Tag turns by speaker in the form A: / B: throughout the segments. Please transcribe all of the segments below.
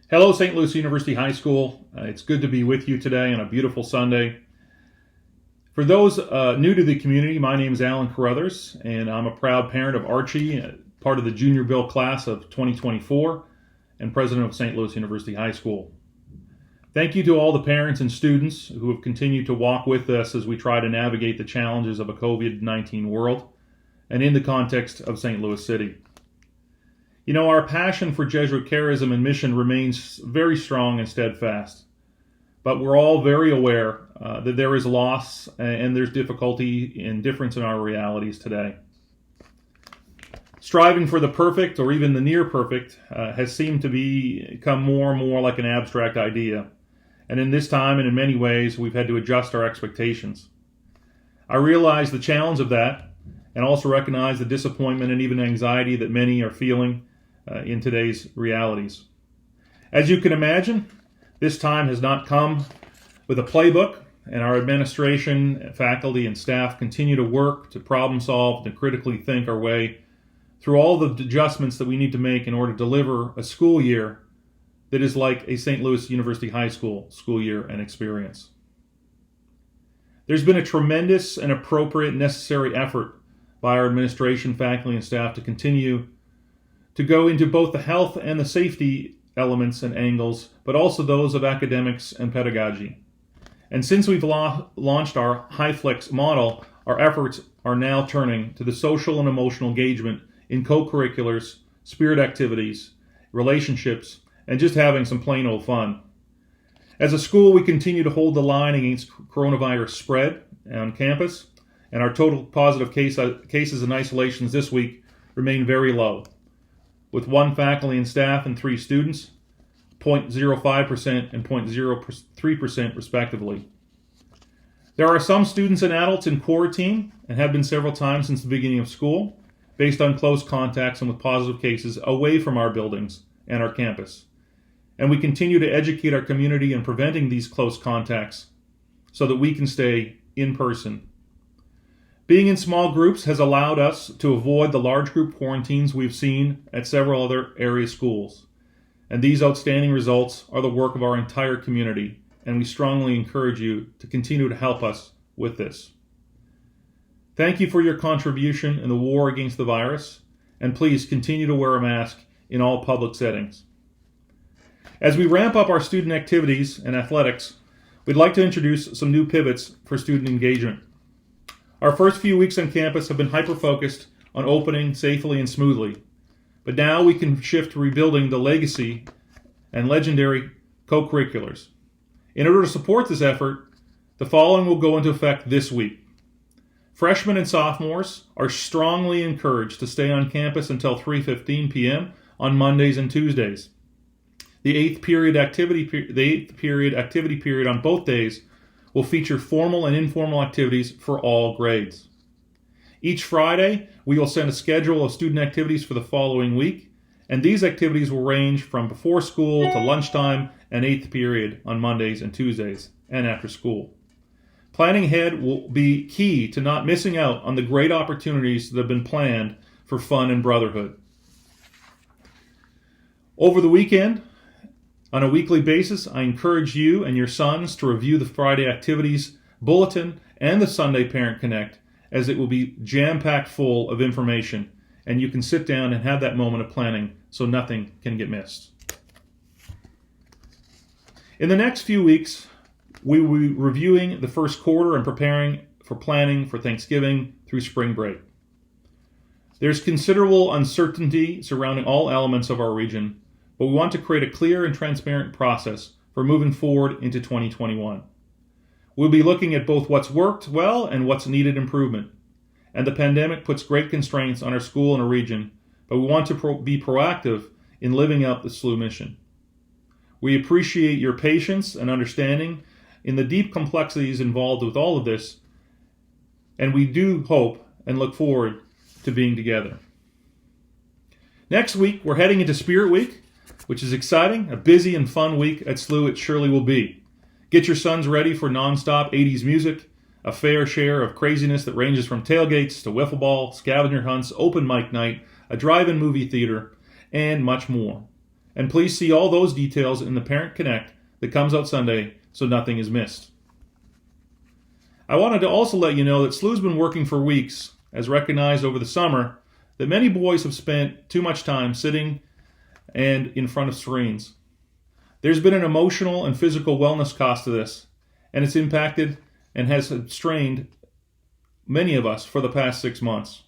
A: Hello, St. Louis University High School. It's good to be with you today on a beautiful Sunday. For those new to the community, my name is Alan Carruthers, and I'm a proud parent of Archie, part of the Junior Bill class of 2024, and president of St. Louis University High School. Thank you to all the parents and students who have continued to walk with us as we try to navigate the challenges of a COVID-19 world, and in the context of St. Louis City. You know, our passion for Jesuit charism and mission remains very strong and steadfast. But we're all very aware that there is loss and there's difficulty and difference in our realities today. Striving for the perfect or even the near perfect has seemed to become more and more like an abstract idea. And in this time and in many ways, we've had to adjust our expectations. I realize the challenge of that and also recognize the disappointment and even anxiety that many are feeling in today's realities. As you can imagine, this time has not come with a playbook, and our administration, faculty, and staff continue to work to problem solve and critically think our way through all the adjustments that we need to make in order to deliver a school year that is like a St. Louis University High School school year and experience. There's been a tremendous and appropriate necessary effort by our administration, faculty, and staff to continue to go into both the health and the safety elements and angles, but also those of academics and pedagogy. And since we've launched our HighFlex model, our efforts are now turning to the social and emotional engagement in co-curriculars, spirit activities, relationships, and just having some plain old fun. As a school, we continue to hold the line against coronavirus spread on campus, and our total positive cases and isolations this week remain very low, with 1 faculty and staff and 3 students, 0.05% and 0.03% respectively. There are some students and adults in quarantine and have been several times since the beginning of school, based on close contacts and with positive cases away from our buildings and our campus. And we continue to educate our community in preventing these close contacts so that we can stay in person. Being in small groups has allowed us to avoid the large group quarantines we've seen at several other area schools. And these outstanding results are the work of our entire community, and we strongly encourage you to continue to help us with this. Thank you for your contribution in the war against the virus, and please continue to wear a mask in all public settings. As we ramp up our student activities and athletics, we'd like to introduce some new pivots for student engagement. Our first few weeks on campus have been hyper-focused on opening safely and smoothly, but now we can shift to rebuilding the legacy and legendary co-curriculars. In order to support this effort, the following will go into effect this week. Freshmen and sophomores are strongly encouraged to stay on campus until 3:15 p.m. on Mondays and Tuesdays. The eighth period activity period on both days will feature formal and informal activities for all grades. Each Friday, we will send a schedule of student activities for the following week, and these activities will range from before school to lunchtime and 8th period on Mondays and Tuesdays, and after school. Planning ahead will be key to not missing out on the great opportunities that have been planned for fun and brotherhood. Over the weekend, on a weekly basis, I encourage you and your sons to review the Friday activities bulletin and the Sunday Parent Connect, as it will be jam-packed full of information, and you can sit down and have that moment of planning so nothing can get missed. In the next few weeks, we will be reviewing the first quarter and preparing for planning for Thanksgiving through spring break. There's considerable uncertainty surrounding all elements of our region, but we want to create a clear and transparent process for moving forward into 2021. We'll be looking at both what's worked well and what's needed improvement. And the pandemic puts great constraints on our school and our region, but we want to be proactive in living out the SLU mission. We appreciate your patience and understanding in the deep complexities involved with all of this, and we do hope and look forward to being together. Next week, we're heading into Spirit Week, which is exciting. A busy and fun week at SLU it surely will be. Get your sons ready for nonstop 80s music, a fair share of craziness that ranges from tailgates to wiffle ball, scavenger hunts, open mic night, a drive-in movie theater, and much more. And please see all those details in the Parent Connect that comes out Sunday so nothing is missed. I wanted to also let you know that SLU's been working for weeks, as recognized over the summer, that many boys have spent too much time sitting and in front of screens. There's been an emotional and physical wellness cost to this, and it's impacted and has strained many of us for the past 6 months.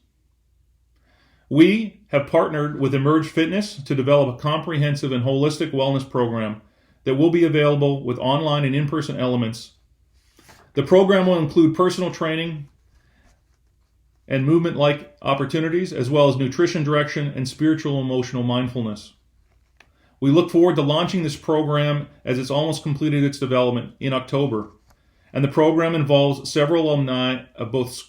A: We have partnered with Emerge Fitness to develop a comprehensive and holistic wellness program that will be available with online and in-person elements. The program will include personal training and movement-like opportunities, as well as nutrition direction and spiritual emotional mindfulness. We look forward to launching this program as it's almost completed its development in October. And the program involves several alumni of both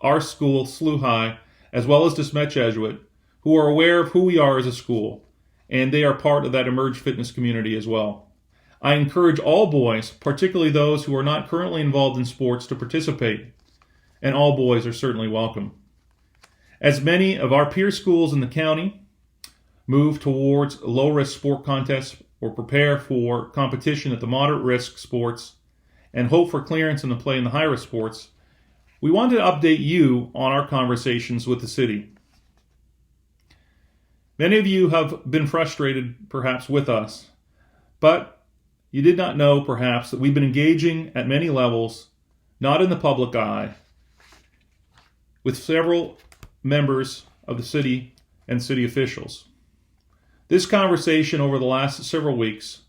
A: our school, SLU High, as well as DeSmet Jesuit, who are aware of who we are as a school, and they are part of that Emerge Fitness community as well. I encourage all boys, particularly those who are not currently involved in sports, to participate, and all boys are certainly welcome. As many of our peer schools in the county move towards low-risk sport contests or prepare for competition at the moderate-risk sports and hope for clearance in the play in the high-risk sports, we wanted to update you on our conversations with the city. Many of you have been frustrated, perhaps, with us, but you did not know, perhaps, that we've been engaging at many levels, not in the public eye, with several members of the city and city officials. This conversation over the last several weeks,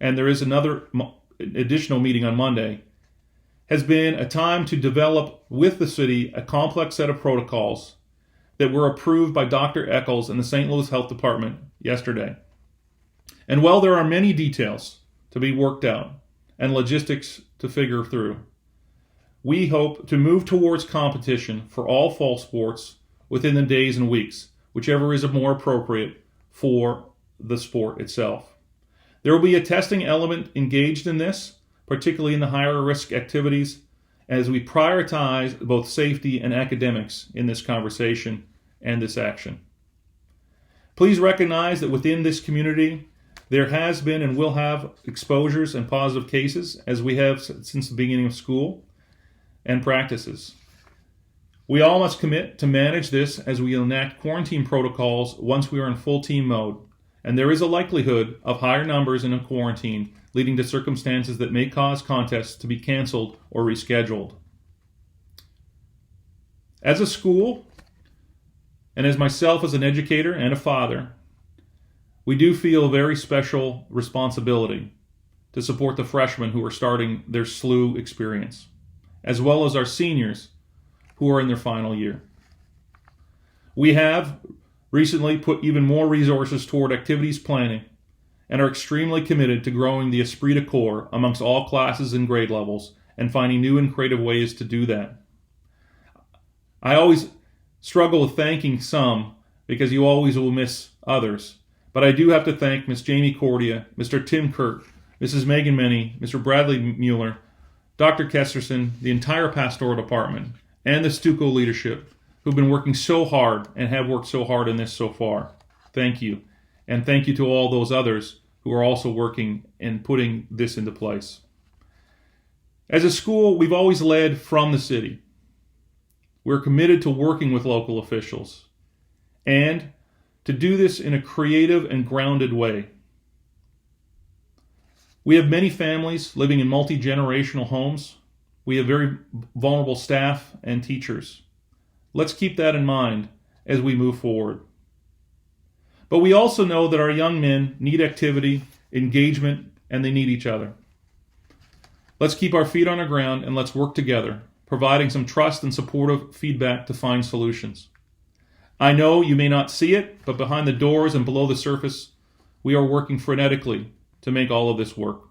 A: and there is another additional meeting on Monday, has been a time to develop with the city a complex set of protocols that were approved by Dr. Eccles and the St. Louis Health Department yesterday. And while there are many details to be worked out and logistics to figure through, we hope to move towards competition for all fall sports within the days and weeks, whichever is more appropriate for the sport itself. There will be a testing element engaged in this, particularly in the higher risk activities, as we prioritize both safety and academics in this conversation and this action. Please recognize that within this community, there has been and will have exposures and positive cases, as we have since the beginning of school and practices. We all must commit to manage this as we enact quarantine protocols once we are in full team mode, and there is a likelihood of higher numbers in a quarantine, leading to circumstances that may cause contests to be canceled or rescheduled. As a school, and as myself as an educator and a father, we do feel a very special responsibility to support the freshmen who are starting their SLU experience, as well as our seniors who are in their final year. We have recently put even more resources toward activities planning and are extremely committed to growing the esprit de corps amongst all classes and grade levels and finding new and creative ways to do that. I always struggle with thanking some because you always will miss others, but I do have to thank Ms. Jamie Cordia, Mr. Tim Kurt, Mrs. Megan Menny, Mr. Bradley Mueller, Dr. Kesterson, the entire pastoral department, and the Stuco leadership who've been working so hard and have worked so hard in this so far. Thank you. And thank you to all those others who are also working and putting this into place. As a school, we've always led from the city. We're committed to working with local officials and to do this in a creative and grounded way. We have many families living in multi-generational homes. We have very vulnerable staff and teachers. Let's keep that in mind as we move forward. But we also know that our young men need activity, engagement, and they need each other. Let's keep our feet on the ground and let's work together, providing some trust and supportive feedback to find solutions. I know you may not see it, but behind the doors and below the surface, we are working frenetically to make all of this work.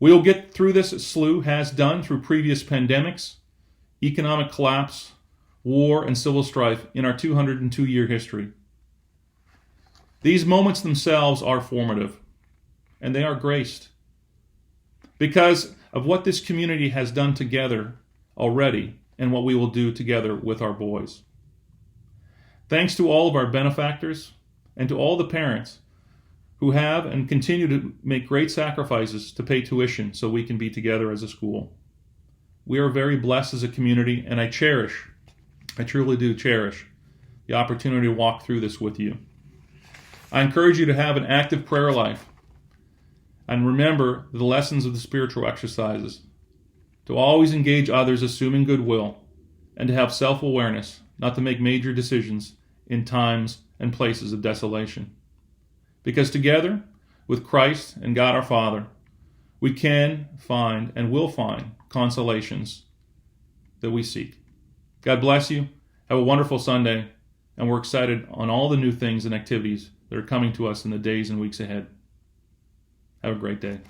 A: We will get through this as SLU has done through previous pandemics, economic collapse, war, and civil strife in our 202-year history. These moments themselves are formative, and they are graced because of what this community has done together already and what we will do together with our boys. Thanks to all of our benefactors and to all the parents who have and continue to make great sacrifices to pay tuition so we can be together as a school. We are very blessed as a community, and I truly do cherish, the opportunity to walk through this with you. I encourage you to have an active prayer life and remember the lessons of the spiritual exercises, to always engage others assuming goodwill, and to have self-awareness, not to make major decisions in times and places of desolation. Because together, with Christ and God our Father, we can find and will find consolations that we seek. God bless you. Have a wonderful Sunday, and we're excited on all the new things and activities that are coming to us in the days and weeks ahead. Have a great day.